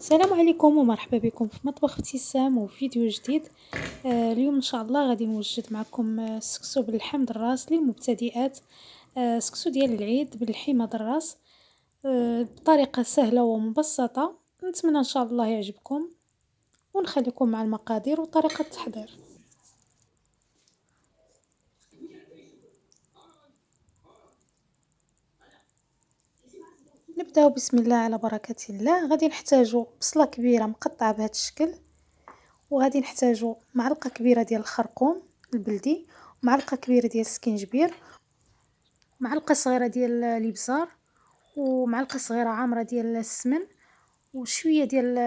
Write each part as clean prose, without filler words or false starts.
السلام عليكم ومرحبا بكم في مطبخ ابتسام وفيديو جديد. اليوم ان شاء الله غادي نوجد معكم السكسو باللحم دراس للمبتدئات. سكسو ديال العيد باللحيمه دراس، بطريقه سهله ومبسطه. نتمنى ان شاء الله يعجبكم ونخليكم مع المقادير وطريقه التحضير. نبداو بسم الله على بركه الله. غادي نحتاجو بصله كبيره مقطعه بهذا الشكل، وغادي نحتاجو معلقه كبيره ديال الخرقوم البلدي، ومعلقه كبيره ديال السكينجبير، معلقه صغيره ديال الابزار، ومعلقه صغيره عامره ديال السمن، وشويه ديال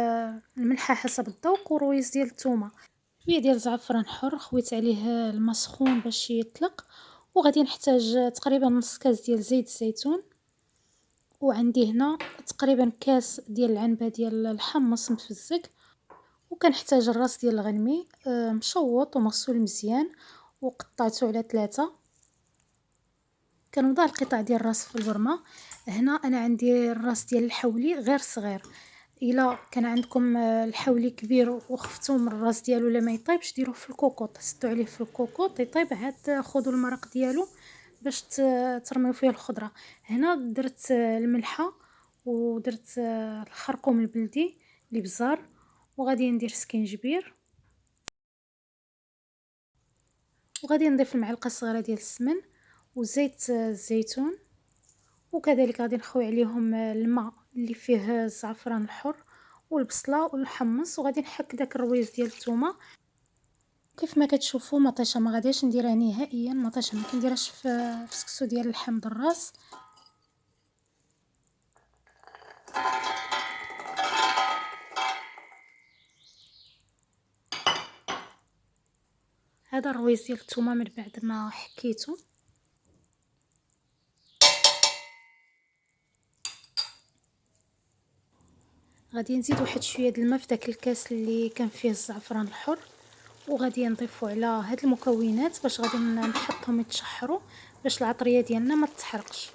الملحه حسب الذوق، ورويز ديال الثومه، شويه ديال الزعفران حر خويت عليه الماء سخون باش يطلق. وغادي نحتاج تقريبا نص كاس ديال زيت الزيتون، وعندي هنا تقريبا كاس ديال العنبه ديال الحمص مفزك، وكنحتاج الراس ديال الغنمي مشوط ومغسول مزيان وقطعته على 3. كنوضع القطع ديال الراس في البرمه. هنا انا عندي الراس ديال الحولي غير صغير، الا كان عندكم الحولي كبير وخفتوا من الراس ديالو ولا ما يطيبش ديروه في الكوكوط، سدوا عليه في الكوكوط يطيب، عاد خذوا المرق ديالو باش ترميو فيه الخضره. هنا درت الملحه، ودرت الخرقوم البلدي الابزار، وغادي ندير سكينجبير، وغادي نضيف المعلقه الصغيره ديال السمن وزيت الزيتون، وكذلك غادي نخوي عليهم الماء اللي فيه الزعفران الحر والبصله والحمص، وغادي نحك داك الرويز ديال الثومه. كيف ما كتشوفوا مطيشه ما غاديش نديرها نهائيا، مطيشه ما كنديرهاش في سكسو ديال اللحم دراس. هذا الرويز ديال الثومه من بعد ما حكيته. غادي نزيد واحد شويه د الماء في داك الكاس اللي كان فيه الزعفران الحر، وغادي نضيفو على هاد المكونات باش غادي نحطهم يتشحروا باش العطريه ديالنا ما تحرقش.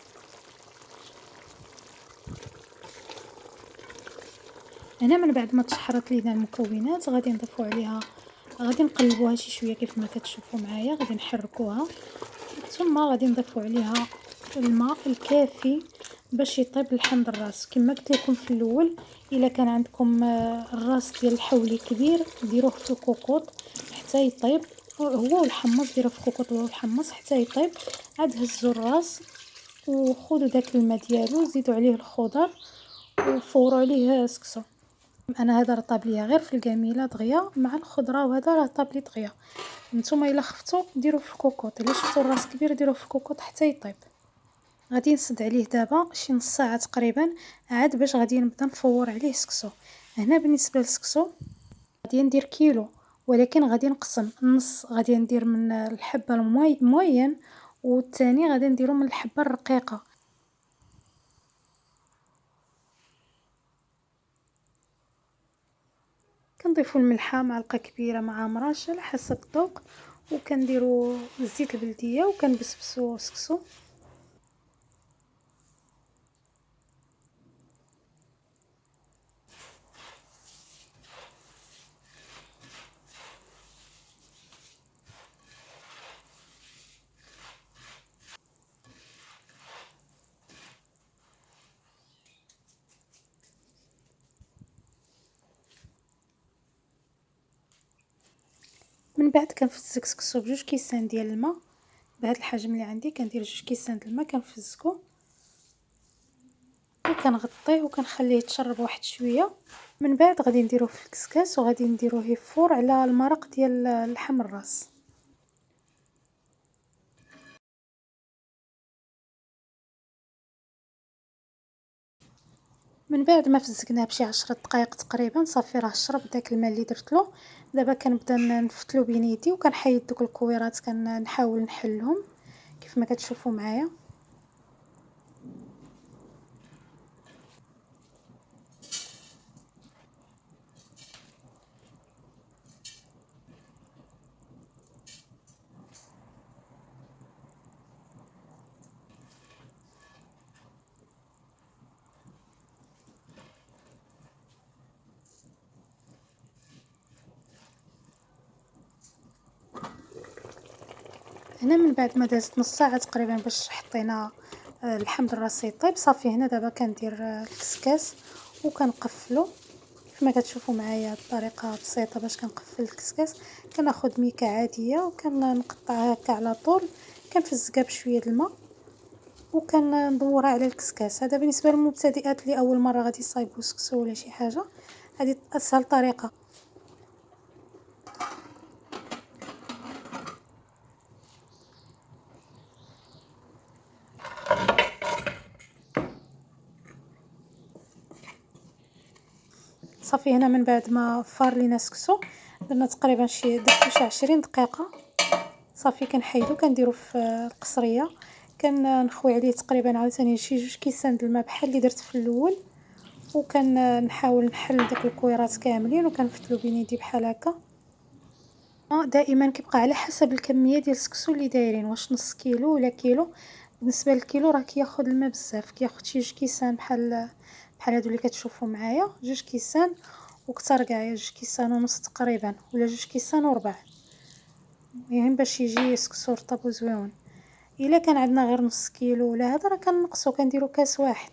هنا من بعد ما تشحرت لينا المكونات غادي نضيفو عليها، غادي نقلبوها شي شويه كيف ما كتشوفوا معايا، غادي نحركوها، ثم غادي نضيفو عليها الماء الكافي باش يطيب اللحم دراس. كما قلت لكم في الاول، الا كان عندكم الراس ديال الحولي كبير ديروه في الكوكوط حتى يطيب، هو والحمص ديروه في الكوكوط هو والحمص حتى يطيب. عاد هزوا الراس وخذوا داك الماء ديالو، زيدوا عليه الخضر وفوروا عليه سكسو. انا هذا راه طاب ليا غير في القميله دغيا مع الخضره، وهذا راه طاب لي دغيا. نتوما الا خفتوا ديروه في الكوكوط، الا شفتوا الراس كبير ديروه في الكوكوط حتى يطيب. غادي نسد عليه دابا شي نص ساعه تقريبا عاد باش غادي نبدا نفور عليه سكسو. هنا بالنسبه للسكسو غادي ندير كيلو، ولكن غادي نقسم النص، غادي ندير من الحبه الموين، والثاني غادي نديرو من الحبه الرقيقه. كنضيفوا الملحه معلقه كبيره مع مراش على حسب الذوق، وكنديروا الزيت البلديه وكنبسبسوا سكسو. من بعد كنفزك سكسو بجوج كيسان ديال الماء، بهذا الحجم اللي عندي كندير جوج كيسان د الماء كنفزكو وكنغطيه وكنخليه يتشرب واحد شويه. من بعد غادي نديروه في الكسكاس وغادي نديروه يفور على المرق ديال اللحم الراس. من بعد ما فزقناه بشي 10 دقائق تقريبا صافي راه شرب داك الماء اللي درتلو. دابا كنبدا نفتلو بين يدي وكنحيد دوك الكويرات، كنحاول نحلهم كيف ما كتشوفوا معايا. هنا من بعد ما دازت نص ساعة تقريبا باش حطينا الحمض الراس يطيب. صافي هنا دابا كندير الكسكاس وكنقفلو كما كتشوفوا معايا بطريقه بسيطه. باش كنقفل الكسكاس كناخذ ميكه عاديه وكنقطعها هكا على طول، كنفزقها بشويه الماء وكندورها على الكسكاس. هذا بالنسبه للمبتدئات اللي اول مره غادي يصايبوا سكسو ولا شي حاجه، هذه اسهل طريقه. صافي هنا من بعد ما فار لينا سكسو درنا تقريبا درتو شي 20 دقيقه. صافي كنحيدو كنديرو في القصريه، كنخوي عليه تقريبا عاوتاني شي 2 كيسان د الماء بحال اللي درت في الاول، وكنحاول نحل داك الكويرات كاملين وكنفتلو بين يدي بحال هكا. دائما كيبقى على حسب الكميه ديال السكسو اللي دايرين، واش نص كيلو ولا كيلو. بالنسبه للكيلو راه كياخذ الماء بزاف، كياخذ شي 2 كيسان بحال هادو اللي كتشوفوا معايا، 2 كيسان وكثر كاع، 2 كيسان ونص تقريبا ولا 2 كيسان وربع، المهم باش يجي سكسو رطب وزويون. الا كان عندنا غير نص كيلو ولا هذا راه كنقصو كنديرو كاس واحد.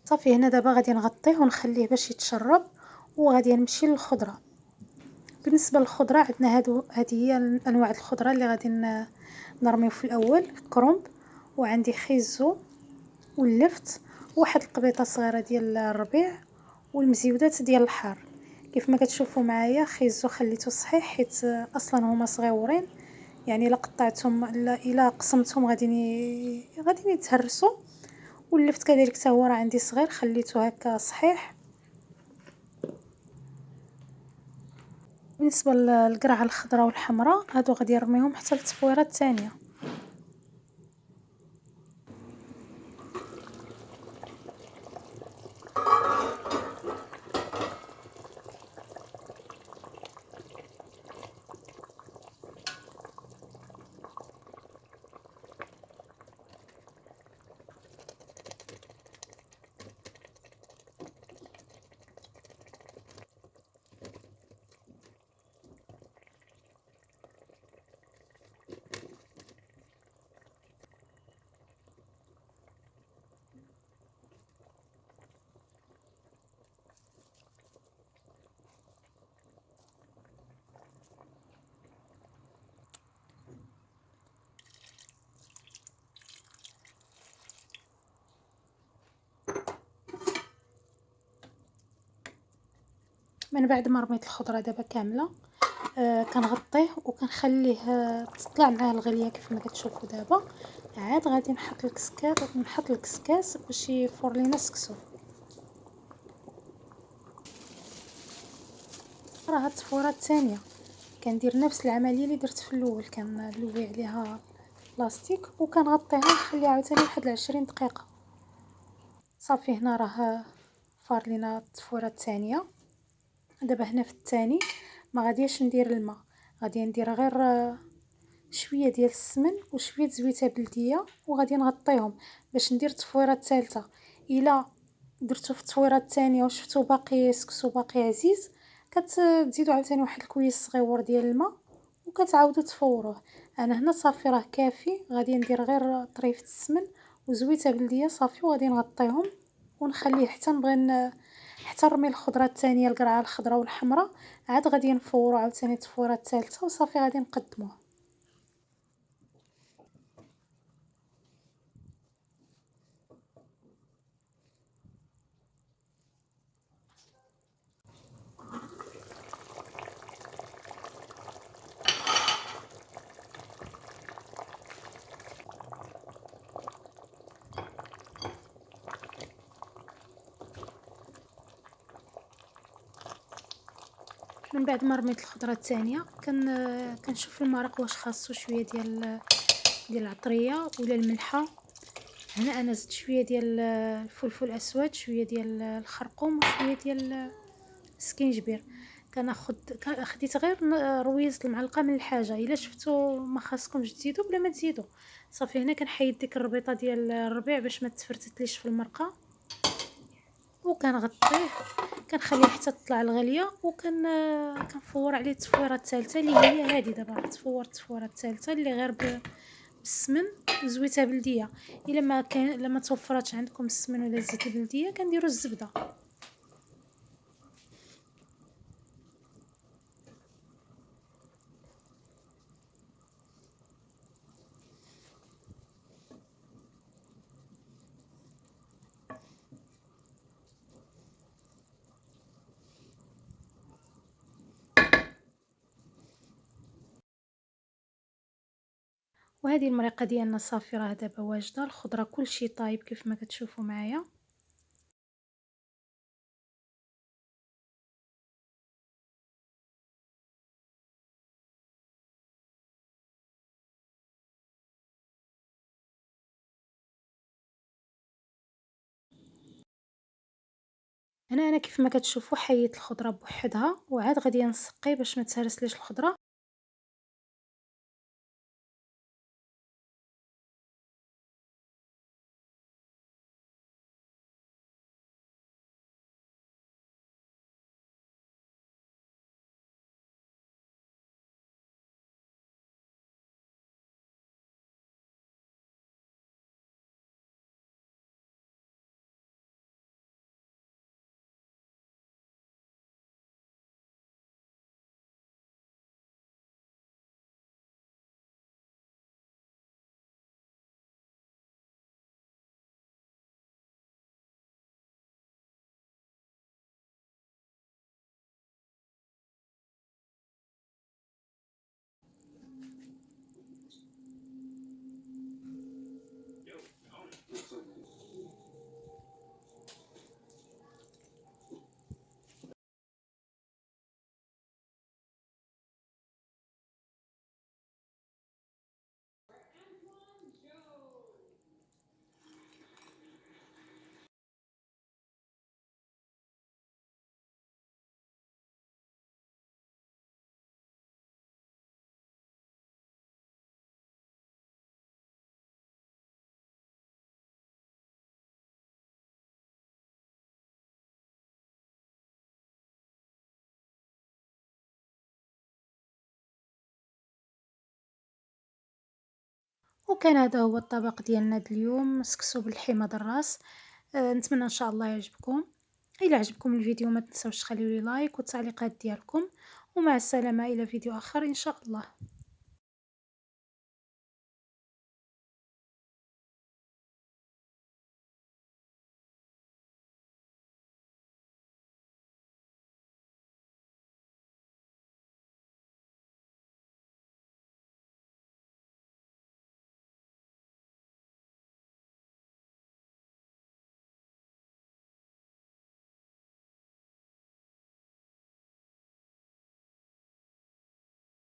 صافي هنا دابا غادي نغطيه ونخليه باش يتشرب، وغادي نمشي للخضره. بالنسبه للخضره عندنا هذه هي انواع الخضره اللي غادي نرميو في الاول: الكرنب، وعندي خيزو واللفت، واحد القبيطه صغيره ديال الربيع، والمزيودات ديال الحار. كيف ما كتشوفوا معايا خيزو خليته صحيح حيت اصلا هما صغيورين، يعني الا قطعتهم الا قسمتهم غادي يتهرسوا. واللفت كذلك حتى هو راه عندي صغير خليته هكا صحيح. بالنسبه للقرعه الخضراء والحمراء هادو غادي نرميهم حتى التصفيره الثانيه. من بعد ما رميت الخضره دابا كامله كنغطيه وكنخليه تطلع معاه الغليه. كيف ما كتشوفوا دابا عاد غادي نحط الكسكاس باش يفور لينا السكسو. راه هاد التفويره الثانيه كندير نفس العمليه اللي درت في الاول، كنلوي عليها بلاستيك وكنغطيها ونخليها عاوتاني واحد 20 دقيقه. صافي هنا راه فار لينا التفويره الثانيه. دابا هنا في الثاني ما غاديش ندير الماء، غادي ندير غير شويه ديال السمن وشويه زويته بلديه وغادي نغطيهم باش ندير التفويره الثالثه. الا درتو في التفويره الثانيه وشفتو باقي سكسو باقي عزيز، كتزيدوا عاوتاني واحد الكويس صغيور ديال الماء وكتعاودوا تفوروه. انا هنا صافي راه كافي، غادي ندير غير طريفه السمن وزويته بلديه صافي، وغادي نغطيهم ونخليه حتى نبغي حتى نرمي الخضره الثانيه القرعه الخضراء والحمراء. عاد غادي نفورو عاوتاني التفويره الثالثه وصافي غادي نقدموه. من بعد ما رميت الخضره الثانيه كنشوف المرق واش خاصو شويه ديال العطريه ولا الملحه. هنا انا زدت شويه ديال الفلفل الاسود، شويه ديال الخرقوم وشويه ديال السكينجبير. خديت غير رويزة المعلقة من الحاجة. الا شفتو ما خاصكمش تزيدو بلا ما تزيدو صافي. هنا كنحيد ديك الربيطه ديال الربيع باش ما تفرتتليش في المرقه، وكنغطيه كنخليه حتى تطلع الغليه، كنفور عليه التفويره الثالثه اللي هي هذه. دابا تفور التفويره الثالثه اللي غير بالسمن وزويته بلديه. الا ما كان لما توفراتش عندكم السمن ولا الزيت البلديه كنديروا الزبده. وهذه المريقه ديالنا صافي راه دابا واجده. الخضره كلشي طايب كيف ما كتشوفوا معايا. هنا انا كيف ما كتشوفوا حيدت الخضره بوحدها، وعاد غادي نسقي باش ما تهرسليش الخضره. وكان هذا هو الطبق ديالنا اليوم، سكسو بالحمض الراس. نتمنى ان شاء الله يعجبكم. الى عجبكم الفيديو ما تنسوش تخليوا لي لايك والتعليقات ديالكم، ومع السلامه الى فيديو اخر ان شاء الله.